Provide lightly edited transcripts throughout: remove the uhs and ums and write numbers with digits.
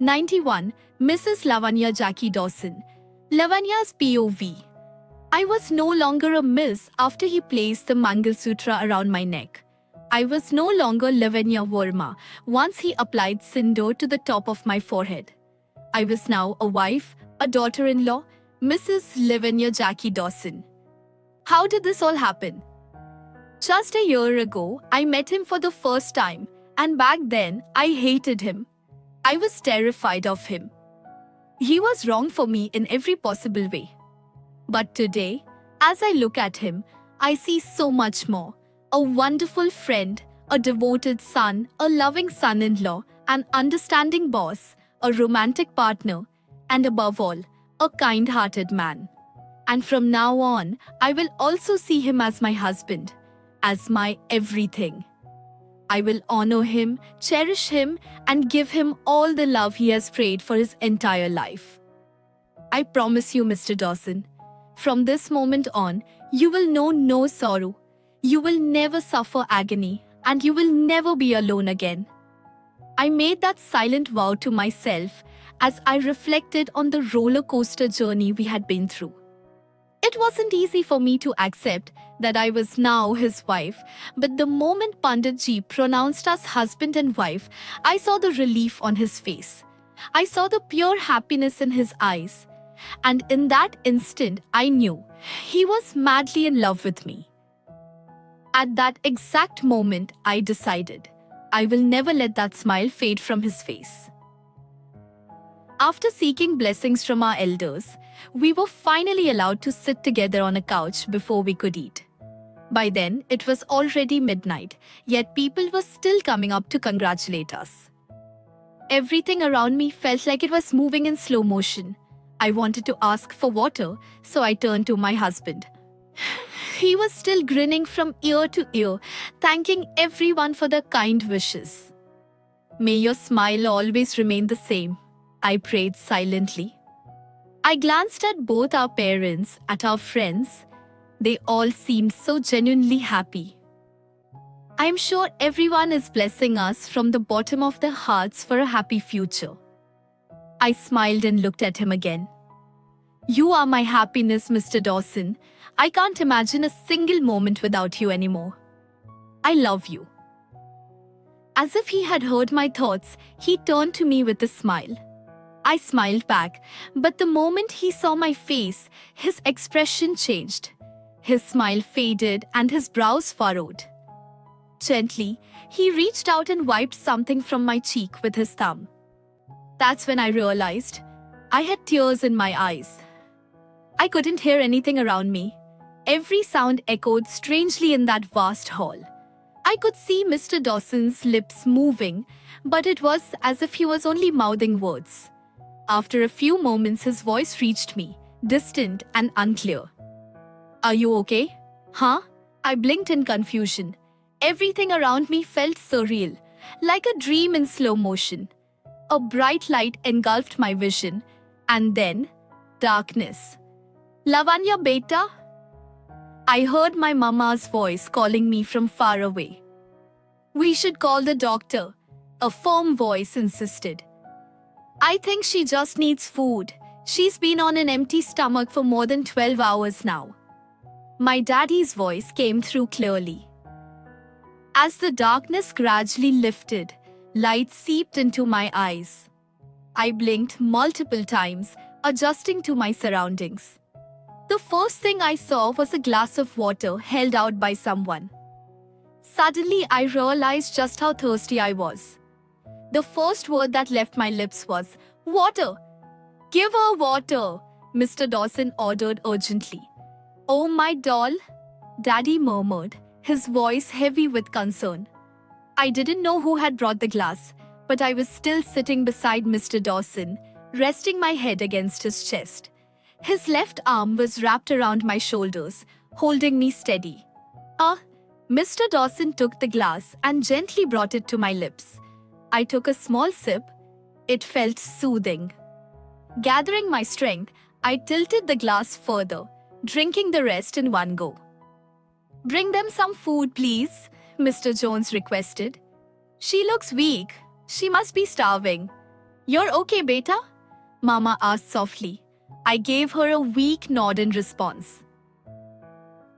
91. Mrs. Lavanya Jackie Dawson. Lavanya's POV. I was no longer a miss after he placed the Mangal Sutra around my neck. I was no longer Lavanya Verma once he applied sindoor to the top of my forehead. I was now a wife, a daughter-in-law, Mrs. Lavanya Jackie Dawson. How did this all happen? Just a year ago, I met him for the first time, and back then, I hated him. I was terrified of him. He was wrong for me in every possible way. But today, as I look at him, I see so much more. A wonderful friend, a devoted son, a loving son-in-law, an understanding boss, a romantic partner, and above all, a kind-hearted man. And from now on, I will also see him as my husband, as my everything. I will honor him, cherish him, and give him all the love he has prayed for his entire life. I promise you, Mr. Dawson, from this moment on, you will know no sorrow, you will never suffer agony, and you will never be alone again. I made that silent vow to myself as I reflected on the roller coaster journey we had been through. It wasn't easy for me to accept that I was now his wife, but the moment Panditji pronounced us husband and wife, I saw the relief on his face. I saw the pure happiness in his eyes. And in that instant, I knew he was madly in love with me. At that exact moment, I decided I will never let that smile fade from his face. After seeking blessings from our elders, we were finally allowed to sit together on a couch before we could eat. By then, it was already midnight, yet people were still coming up to congratulate us. Everything around me felt like it was moving in slow motion. I wanted to ask for water, so I turned to my husband. He was still grinning from ear to ear, thanking everyone for their kind wishes. May your smile always remain the same, I prayed silently. I glanced at both our parents, at our friends. They all seemed so genuinely happy. I am sure everyone is blessing us from the bottom of their hearts for a happy future. I smiled and looked at him again. You are my happiness, Mr. Dawson. I can't imagine a single moment without you anymore. I love you. As if he had heard my thoughts, he turned to me with a smile. I smiled back, but the moment he saw my face, his expression changed. His smile faded and his brows furrowed. Gently, he reached out and wiped something from my cheek with his thumb. That's when I realized I had tears in my eyes. I couldn't hear anything around me. Every sound echoed strangely in that vast hall. I could see Mr. Dawson's lips moving, but it was as if he was only mouthing words. After a few moments, his voice reached me, distant and unclear. Are you okay? Huh? I blinked in confusion. Everything around me felt surreal, like a dream in slow motion. A bright light engulfed my vision, and then darkness. Lavanya beta? I heard my mama's voice calling me from far away. We should call the doctor, a firm voice insisted. I think she just needs food. She's been on an empty stomach for more than 12 hours now. My daddy's voice came through clearly. As the darkness gradually lifted, light seeped into my eyes. I blinked multiple times, adjusting to my surroundings. The first thing I saw was a glass of water held out by someone. Suddenly, I realized just how thirsty I was. The first word that left my lips was, "Water! Give her water!" Mr. Dawson ordered urgently. "Oh, my doll," Daddy murmured, his voice heavy with concern. I didn't know who had brought the glass, but I was still sitting beside Mr. Dawson, resting my head against his chest. His left arm was wrapped around my shoulders, holding me steady. Mr. Dawson took the glass and gently brought it to my lips. I took a small sip. It felt soothing. Gathering my strength, I tilted the glass further, drinking the rest in one go. "Bring them some food, please," Mr. Jones requested. "She looks weak. She must be starving." You're okay, beta? Mama asked softly. I gave her a weak nod in response.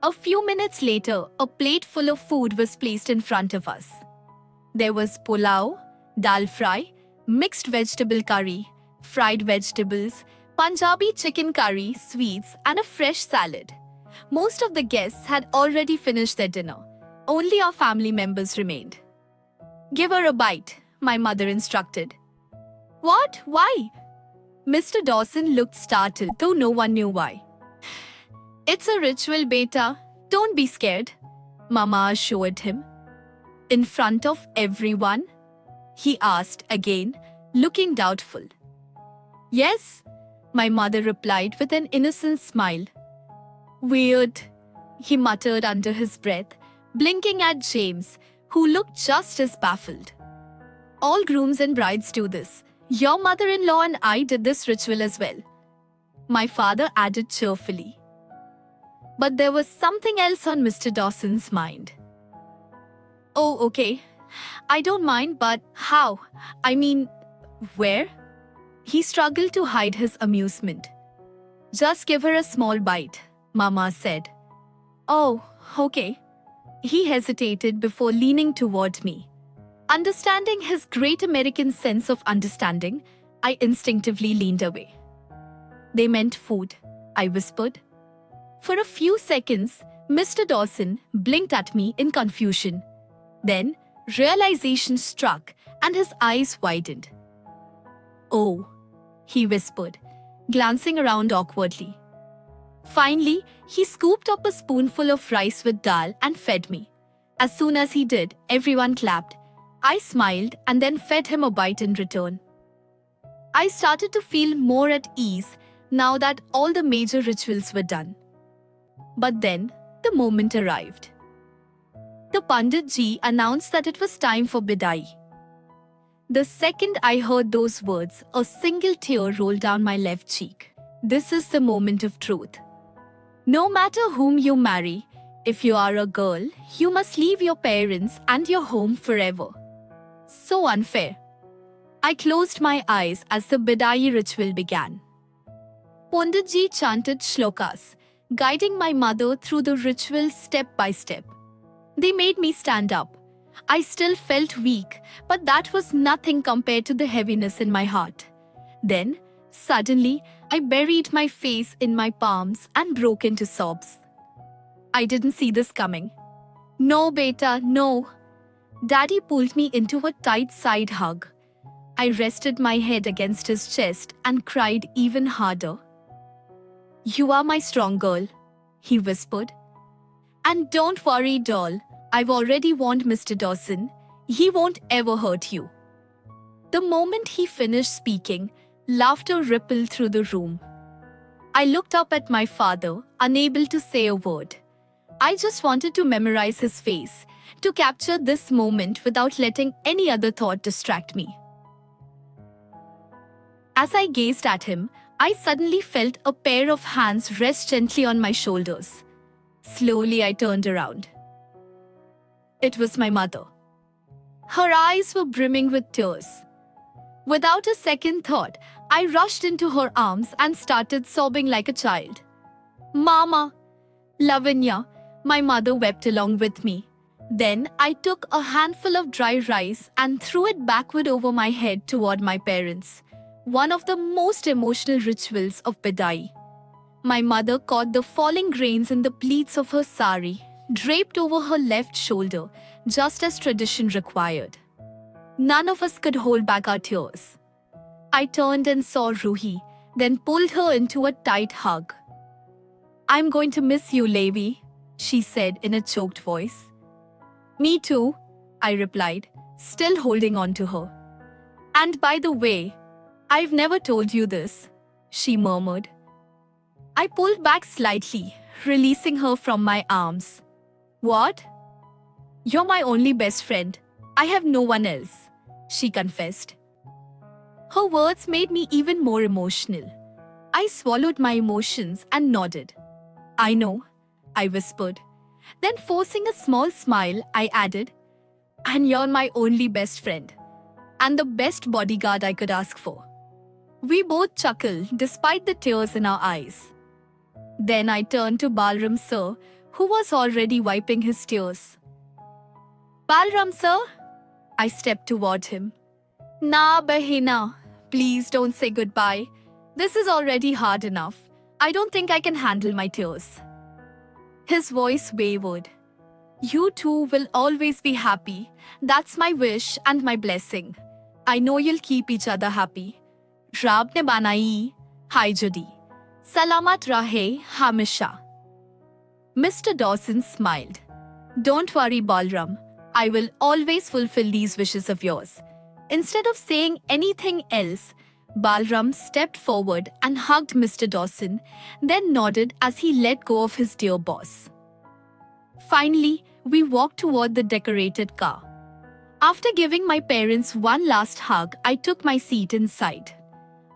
A few minutes later, a plate full of food was placed in front of us. There was pulao, dal fry, mixed vegetable curry, fried vegetables, Punjabi chicken curry, sweets, and a fresh salad. Most of the guests had already finished their dinner. Only our family members remained. Give her a bite, my mother instructed. What? Why? Mr. Dawson looked startled, though no one knew why. It's a ritual, beta. Don't be scared, Mama assured him. In front of everyone? He asked again, looking doubtful. Yes, my mother replied with an innocent smile. Weird, he muttered under his breath, blinking at James, who looked just as baffled. All grooms and brides do this. Your mother-in-law and I did this ritual as well, my father added cheerfully. But there was something else on Mr. Dawson's mind. Oh, okay. I don't mind, but how? I mean, where? He struggled to hide his amusement. Just give her a small bite, Mama said. Oh, okay. He hesitated before leaning toward me. Understanding his great American sense of understanding, I instinctively leaned away. They meant food, I whispered. For a few seconds, Mr. Dawson blinked at me in confusion. Then, realization struck and his eyes widened. Oh, he whispered, glancing around awkwardly. Finally, he scooped up a spoonful of rice with dal and fed me. As soon as he did, everyone clapped. I smiled and then fed him a bite in return. I started to feel more at ease now that all the major rituals were done. But then, the moment arrived. The Pandit ji announced that it was time for Bidai. The second I heard those words, a single tear rolled down my left cheek. This is the moment of truth. No matter whom you marry, if you are a girl, you must leave your parents and your home forever. So unfair. I closed my eyes as the Bidai ritual began. Panditji chanted shlokas, guiding my mother through the ritual step by step. They made me stand up. I still felt weak, but that was nothing compared to the heaviness in my heart. Then, suddenly, I buried my face in my palms and broke into sobs. I didn't see this coming. No, beta, no. Daddy pulled me into a tight side hug. I rested my head against his chest and cried even harder. You are my strong girl, he whispered. And don't worry, doll. I've already warned Mr. Dawson. He won't ever hurt you. The moment he finished speaking, laughter rippled through the room. I looked up at my father, unable to say a word. I just wanted to memorize his face, to capture this moment without letting any other thought distract me. As I gazed at him, I suddenly felt a pair of hands rest gently on my shoulders. Slowly, I turned around. It was my mother. Her eyes were brimming with tears. Without a second thought, I rushed into her arms and started sobbing like a child. Mama! Lavanya, my mother wept along with me. Then I took a handful of dry rice and threw it backward over my head toward my parents. One of the most emotional rituals of Bidai. My mother caught the falling grains in the pleats of her sari, draped over her left shoulder, just as tradition required. None of us could hold back our tears. I turned and saw Ruhi, then pulled her into a tight hug. I'm going to miss you, Levi, she said in a choked voice. Me too, I replied, still holding on to her. And by the way, I've never told you this, she murmured. I pulled back slightly, releasing her from my arms. What? You're my only best friend. I have no one else, she confessed. Her words made me even more emotional. I swallowed my emotions and nodded. I know, I whispered. Then forcing a small smile, I added, and you're my only best friend. and the best bodyguard I could ask for. We both chuckled despite the tears in our eyes. Then I turned to Balram sir, who was already wiping his tears. Balram sir? I stepped toward him. Na bahina, please don't say goodbye. This is already hard enough. I don't think I can handle my tears. His voice wavered. You two will always be happy. That's my wish and my blessing. I know you'll keep each other happy. Rab ne banai, hai Judy. Salamat rahe hamisha. Mr. Dawson smiled. Don't worry, Balram. I will always fulfill these wishes of yours. Instead of saying anything else, Balram stepped forward and hugged Mr. Dawson, then nodded as he let go of his dear boss. Finally, we walked toward the decorated car. After giving my parents one last hug, I took my seat inside.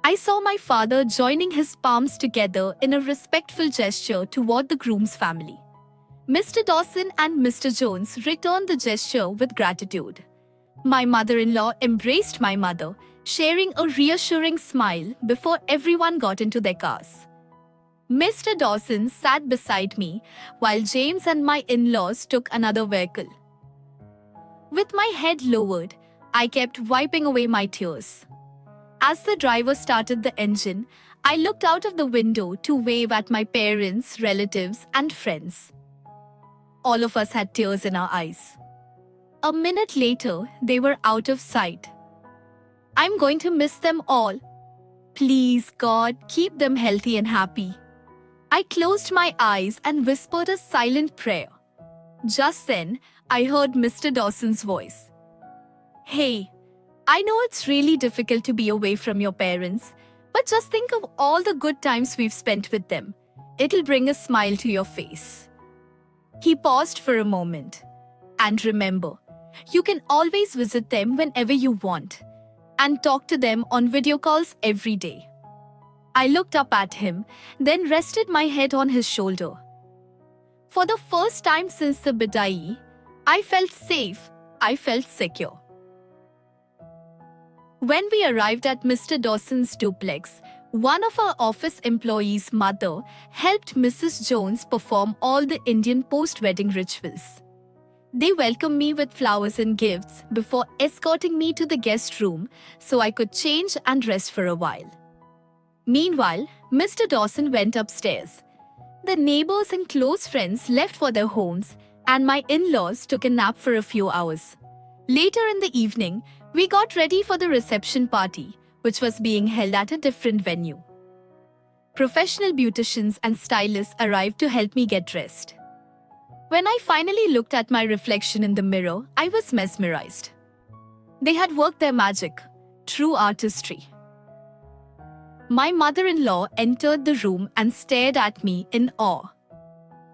I saw my father joining his palms together in a respectful gesture toward the groom's family. Mr. Dawson and Mr. Jones returned the gesture with gratitude. My mother-in-law embraced my mother, sharing a reassuring smile before everyone got into their cars. Mr. Dawson sat beside me while James and my in-laws took another vehicle. With my head lowered, I kept wiping away my tears. As the driver started the engine, I looked out of the window to wave at my parents, relatives, and friends. All of us had tears in our eyes. A minute later, they were out of sight. I'm going to miss them all. Please, God, keep them healthy and happy. I closed my eyes and whispered a silent prayer. Just then, I heard Mr. Dawson's voice. Hey, I know it's really difficult to be away from your parents, but just think of all the good times we've spent with them. It'll bring a smile to your face. He paused for a moment. And remember, you can always visit them whenever you want and talk to them on video calls every day. I looked up at him, then rested my head on his shoulder. For the first time since the Bidai, I felt safe. I felt secure. When we arrived at Mr. Dawson's duplex, one of our office employees' mother helped Mrs. Jones perform all the Indian post-wedding rituals. They welcomed me with flowers and gifts before escorting me to the guest room so I could change and rest for a while. Meanwhile, Mr. Dawson went upstairs. The neighbors and close friends left for their homes, and my in-laws took a nap for a few hours. Later in the evening, we got ready for the reception party, which was being held at a different venue. Professional beauticians and stylists arrived to help me get dressed. When I finally looked at my reflection in the mirror, I was mesmerized. They had worked their magic, true artistry. My mother-in-law entered the room and stared at me in awe.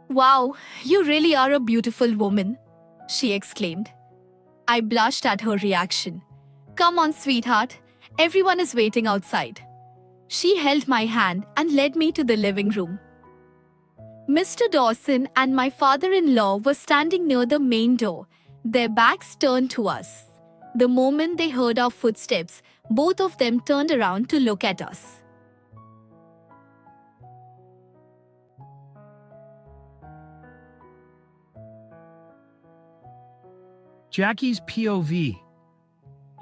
Wow, you really are a beautiful woman, she exclaimed. I blushed at her reaction. Come on, sweetheart. Everyone is waiting outside. She held my hand and led me to the living room. Mr. Dawson and my father-in-law were standing near the main door, their backs turned to us. The moment they heard our footsteps, both of them turned around to look at us. Jackie's POV.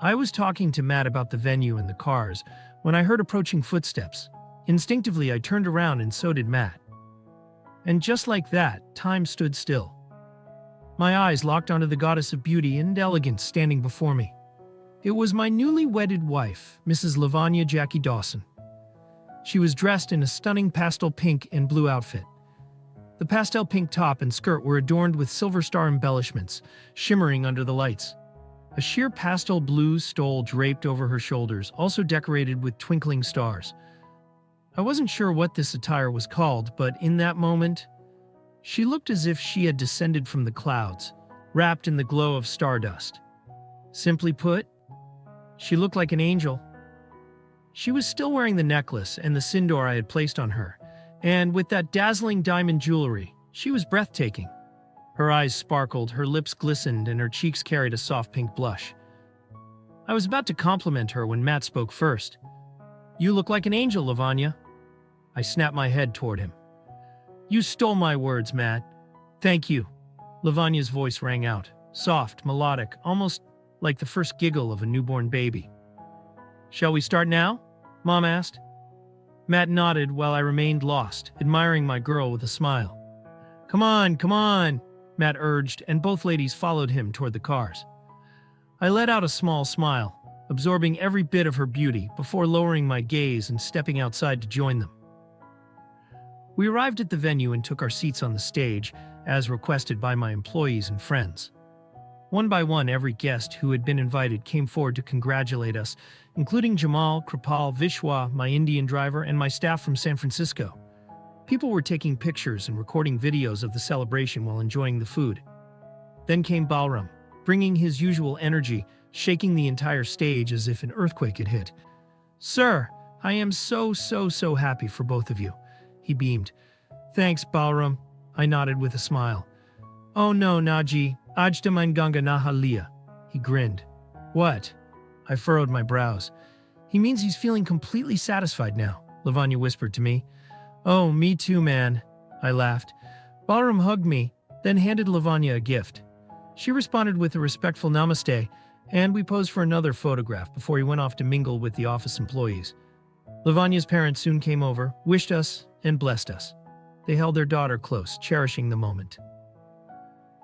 I was talking to Matt about the venue and the cars when I heard approaching footsteps. Instinctively, I turned around and so did Matt. And just like that, time stood still. My eyes locked onto the goddess of beauty and elegance standing before me. It was my newly wedded wife, Mrs. Lavanya Jackie Dawson. She was dressed in a stunning pastel pink and blue outfit. The pastel pink top and skirt were adorned with silver star embellishments, shimmering under the lights. A sheer pastel blue stole draped over her shoulders, also decorated with twinkling stars. I wasn't sure what this attire was called, but in that moment, she looked as if she had descended from the clouds, wrapped in the glow of stardust. Simply put, she looked like an angel. She was still wearing the necklace and the sindoor I had placed on her, and with that dazzling diamond jewelry, she was breathtaking. Her eyes sparkled, her lips glistened, and her cheeks carried a soft pink blush. I was about to compliment her when Matt spoke first. "You look like an angel, Lavanya." I snapped my head toward him. "You stole my words, Matt." "Thank you." Lavanya's voice rang out, soft, melodic, almost like the first giggle of a newborn baby. "Shall we start now?" Mom asked. Matt nodded while I remained lost, admiring my girl with a smile. Come on," Matt urged, and both ladies followed him toward the cars. I let out a small smile, absorbing every bit of her beauty before lowering my gaze and stepping outside to join them. We arrived at the venue and took our seats on the stage, as requested by my employees and friends. One by one, every guest who had been invited came forward to congratulate us, including Jamal, Kripal, Vishwa, my Indian driver, and my staff from San Francisco. People were taking pictures and recording videos of the celebration while enjoying the food. Then came Balram, bringing his usual energy, shaking the entire stage as if an earthquake had hit. "Sir, I am so happy for both of you," he beamed. "Thanks, Balram," I nodded with a smile. "Oh no, Naji, Ajta mein Ganga Nahalia," he grinned. "What?" I furrowed my brows. "He means he's feeling completely satisfied now," Lavanya whispered to me. "Oh, me too, man," I laughed. Balram hugged me, then handed Lavanya a gift. She responded with a respectful namaste, and we posed for another photograph before he went off to mingle with the office employees. Lavanya's parents soon came over, wished us, and blessed us. They held their daughter close, cherishing the moment.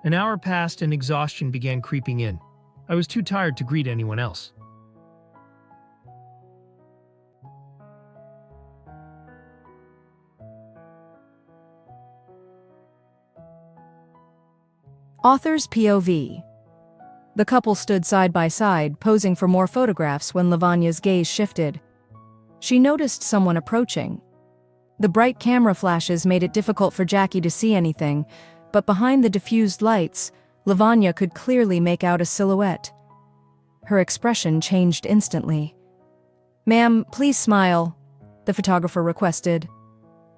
An hour passed and exhaustion began creeping in. I was too tired to greet anyone else. Author's POV. The couple stood side by side, posing for more photographs when Lavanya's gaze shifted. She noticed someone approaching. The bright camera flashes made it difficult for Jackie to see anything, but behind the diffused lights, Lavanya could clearly make out a silhouette. Her expression changed instantly. "Ma'am, please smile," the photographer requested.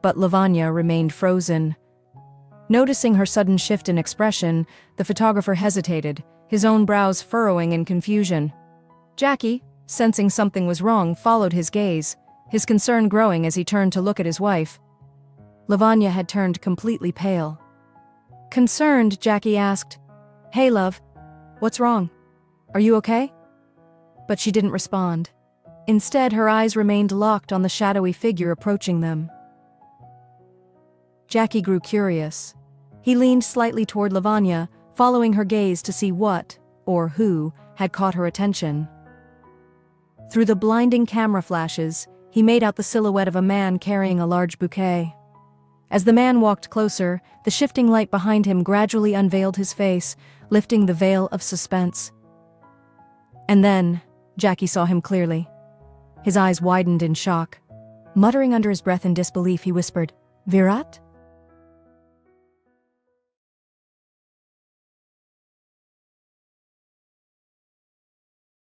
But Lavanya remained frozen. Noticing her sudden shift in expression, the photographer hesitated, his own brows furrowing in confusion. Jackie, sensing something was wrong, followed his gaze, his concern growing as he turned to look at his wife. Lavanya had turned completely pale. Concerned, Jackie asked, "Hey, love, what's wrong? Are you okay?" But she didn't respond. Instead, her eyes remained locked on the shadowy figure approaching them. Jackie grew curious. He leaned slightly toward Lavanya, following her gaze to see what, or who, had caught her attention. Through the blinding camera flashes, he made out the silhouette of a man carrying a large bouquet. As the man walked closer, the shifting light behind him gradually unveiled his face, lifting the veil of suspense. And then, Jackie saw him clearly. His eyes widened in shock. Muttering under his breath in disbelief, he whispered, "Virat?"